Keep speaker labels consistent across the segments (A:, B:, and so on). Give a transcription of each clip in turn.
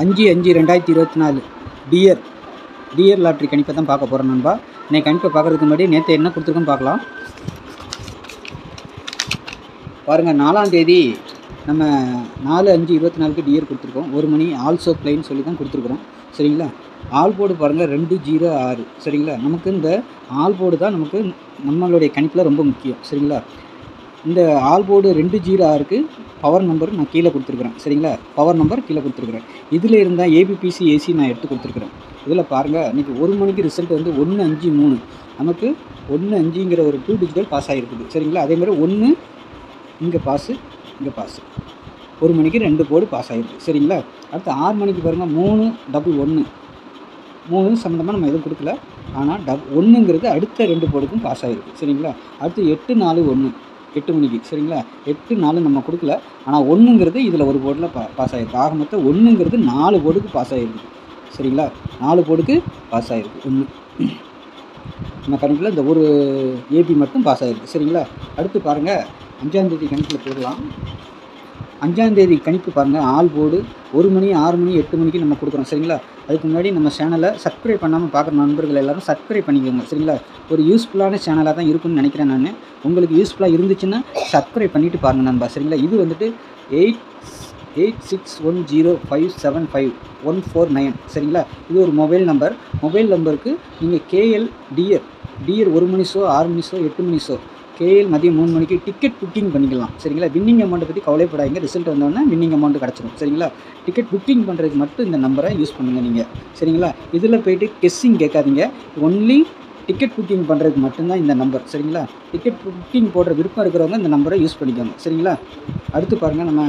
A: 5/5/2024 dear lottery கணிப்பை தான் பார்க்க போகிறோம் நண்பா. இன்னைக்கு கணிப்பை பார்க்குறதுக்கு முன்னாடி நேற்று என்ன கொடுத்துருக்கோன்னு பார்க்கலாம். பாருங்கள், 4ஆம் தேதி நம்ம 4/5/24க்கு டியர் கொடுத்துருக்கோம். 1 மணி ஆல்சோ பிளைன்னு சொல்லி தான் கொடுத்துருக்குறோம். சரிங்களா? ஆல் போர்டு பாருங்கள் 206. சரிங்களா? நமக்கு இந்த ஆல் போர்டு தான் நமக்கு நம்மளுடைய கணிப்பில் ரொம்ப முக்கியம். சரிங்களா? இந்த ஆல் போர்டு 206க்கு பவர் நம்பர் நான் கீழே கொடுத்துருக்குறேன். சரிங்களா? பவர் நம்பர் கீழே கொடுத்துருக்குறேன். இதில் இருந்தால் ஏபிபிசி ஏசி நான் எடுத்து கொடுத்துருக்குறேன். இதில் பாருங்கள், இன்றைக்கி 1 மணிக்கு ரிசல்ட் வந்து 153. நமக்கு 15ங்கிற ஒரு 2 டிஜிட்டல் பாஸ் ஆகிருக்குது. சரிங்களா? அதேமாதிரி 1 இங்கே பாஸு, இங்கே பாஸு. 1 மணிக்கு 2 போர்டு பாஸ் ஆகிருக்கு. சரிங்களா? அடுத்து 6 மணிக்கு பாருங்கள் 311. 3 சம்மந்தமாக நம்ம எதுவும் கொடுக்கல. ஆனால் 1ங்கிறது அடுத்த 2 போர்டுக்கும் பாஸ் ஆகிருக்கு. சரிங்களா? அடுத்து 841 8 மணிக்கு. சரிங்களா? 8-4 நம்ம கொடுக்கல. ஆனால் 1ங்கிறது இதில் ஒரு போர்டில் பாஸ் ஆகிருக்கு. ஆக மொத்தம் 1ங்கிறது 4 போர்டுக்கு பாஸ் ஆகிருக்கு. சரிங்களா? 4 போர்டுக்கு பாஸ் ஆகிருக்கு. 1 நம்ம கணக்கில் இந்த ஒரு ஏபி மட்டும் பாஸ் ஆகிருக்கு. சரிங்களா? அடுத்து பாருங்கள், 5ஆம் தேதி கணிப்பில் போடலாம். 5ஆம் தேதி கணிப்பு பாருங்கள், ஆல் போர்டு 1 மணி 6 மணி 8 மணிக்கு நம்ம கொடுக்குறோம். சரிங்களா? அதுக்கு முன்னாடி நம்ம சேனலை சப்ஸ்கிரைப் பண்ணாமல் பார்க்குற நண்பர்கள் எல்லோரும் சப்ஸ்கிரைப் பண்ணிக்கோங்க. சரிங்களா? ஒரு யூஸ்ஃபுல்லான சேனலாக தான் இருக்குன்னு நினைக்கிறேன் நான். உங்களுக்கு யூஸ்ஃபுல்லாக இருந்துச்சுன்னா சப்ஸ்கிரைப் பண்ணிவிட்டு பாருங்கள் நண்பா. சரிங்களா? இது வந்துட்டு 886105751449. சரிங்களா? இது ஒரு மொபைல் நம்பர். மொபைல் நம்பருக்கு நீங்கள் கேஎல் டியர் 1 மணி ஷோ 6 மணி ஷோ 8 மணி ஷோ கேஎல் மதியம் 3 மணிக்கு டிக்கெட் புக்கிங் பண்ணிக்கலாம். சரிங்களா? வின்னிங் அமௌண்ட்டை பற்றி கவலைப்படாதீங்க. ரிசல்ட் வந்தோடனே வின்னிங் அமௌண்ட் கிடச்சிடும். சரிங்களா? டிக்கெட் புக்கிங் பண்ணுறதுக்கு மட்டும் இந்த நம்பரை யூஸ் பண்ணுங்கள் நீங்கள். சரிங்களா? இதில் போய்ட்டு கெஸ்ஸிங் கேட்காதீங்க. ஒன்லி டிக்கெட் புக்கிங் பண்ணுறதுக்கு மட்டும்தான் இந்த நம்பர். சரிங்களா? டிக்கெட் புக்கிங் போடுற விருப்பம் இருக்கிறவங்க இந்த நம்பரை யூஸ் பண்ணிக்கோங்க. சரிங்களா? அடுத்து பாருங்கள், நம்ம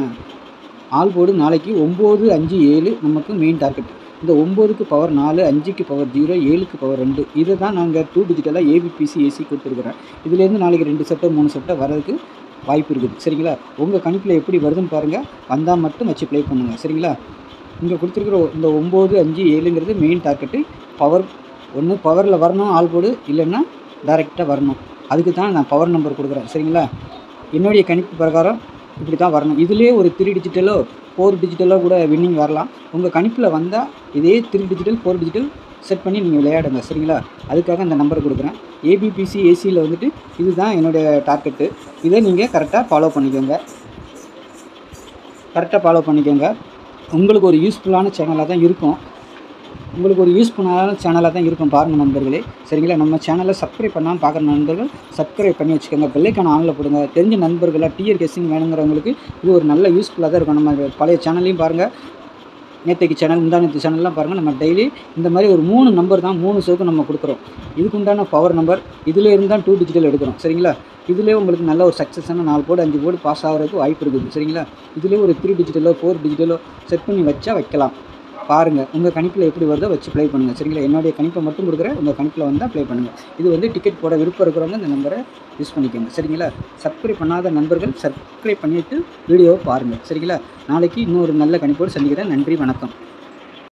A: ஆல் போர்டு நாளைக்கு 957 நமக்கு மெயின் டார்கெட். இந்த 9க்கு பவர் 4, 5க்கு பவர் 0, 7க்கு பவர் 2. இதை தான் நாங்கள் 2 டிஜிட்டலாக ஏபிபிசி ஏசி கொடுத்துருக்குறேன். இதுலேருந்து நாளைக்கு 2 செட்டோ 3 செட்டோ வரதுக்கு வாய்ப்பு இருக்குது. சரிங்களா? உங்கள் கணிப்பில் எப்படி வருதுன்னு பாருங்கள். வந்தால் மட்டும் வச்சு ப்ளே பண்ணுங்கள். சரிங்களா? இங்கே கொடுத்துருக்குற இந்த 957ங்கிறது மெயின் டார்கெட்டு. பவர் ஒன்று பவரில் வரணும் ஆல் போர்டு, இல்லைன்னா டைரெக்டாக வரணும். அதுக்கு தான் நான் பவர் நம்பர் கொடுக்குறேன். சரிங்களா? என்னுடைய கணிப்பு பிரகாரம் இப்படி தான் வரணும். இதிலே ஒரு 3 டிஜிட்டலோ 4 டிஜிட்டலோ கூட வின்னிங் வரலாம். உங்கள் கணிப்பில் வந்தால் இதே 3 டிஜிட்டல் 4 டிஜிட்டல் செட் பண்ணி நீங்கள் விளையாடுங்க. சரிங்களா? அதுக்காக இந்த நம்பர் கொடுக்குறேன். ஏபிபிசி ஏசியில் வந்துட்டு இதுதான் என்னுடைய டார்கெட்டு. இதை நீங்கள் கரெக்டாக ஃபாலோ பண்ணிக்கோங்க. உங்களுக்கு ஒரு யூஸ்ஃபுல்லான சேனலாக தான் இருக்கும். பாருங்கள் நண்பர்களே. சரிங்களா? நம்ம சேனலை சப்ஸ்கிரைப் பண்ணாமல் பார்க்குற நண்பர்கள் சப்ஸ்கிரைப் பண்ணி வச்சுக்கோங்க. பெல்லைக்கான ஆனில் போடுங்க. தெரிஞ்ச நண்பர்களாக டிஆர் கெஸ்ஸிங் வேணுங்கிறவங்களுக்கு இது ஒரு நல்ல யூஸ்ஃபுல்லாக தான் இருக்கும். நம்ம பழைய சேனல்லையும் பாருங்கள், நேற்றைக்கு சேனல் முந்தானத்து சேனல்லாம் பாருங்கள். நம்ம டெய்லி இந்த மாதிரி ஒரு 3 நம்பர் தான் 3 ஷோக்கு நம்ம கொடுக்குறோம். இதுக்கு உண்டான பவர் நம்பர் இதில் இருந்தால் 2 டிஜிட்டல் எடுக்கிறோம். சரிங்களா? இதிலே உங்களுக்கு நல்ல ஒரு சக்ஸஸான 4 போர்டு 5 போர்டு பாஸ் ஆகிறதுக்கு வாய்ப்பு இருக்குது. சரிங்களா? இதிலே ஒரு 3 டிஜிட்டலோ 4 டிஜிட்டலோ செட் பண்ணி வைக்கலாம். பாருங்கள், உங்கள் கணிப்பில் எப்படி வருதோ வச்சு ப்ளே பண்ணுங்கள். சரிங்களா? என்னுடைய கணிப்பை மட்டும் கொடுக்குறேன். உங்கள் கணிப்பில் வந்தால் ப்ளே பண்ணுங்கள். இது வந்து டிக்கெட் போட விருப்பம் இருக்கிறவங்க இந்த நம்பரை யூஸ் பண்ணிக்கோங்க. சரிங்களா? சப்ஸ்கிரைப் பண்ணாத நண்பர்கள் சப்ஸ்கிரைப் பண்ணிவிட்டு வீடியோவை பாருங்கள். சரிங்களா? நாளைக்கு இன்னொரு நல்ல கணிப்போடு சந்திக்கிறேன். நன்றி, வணக்கம்.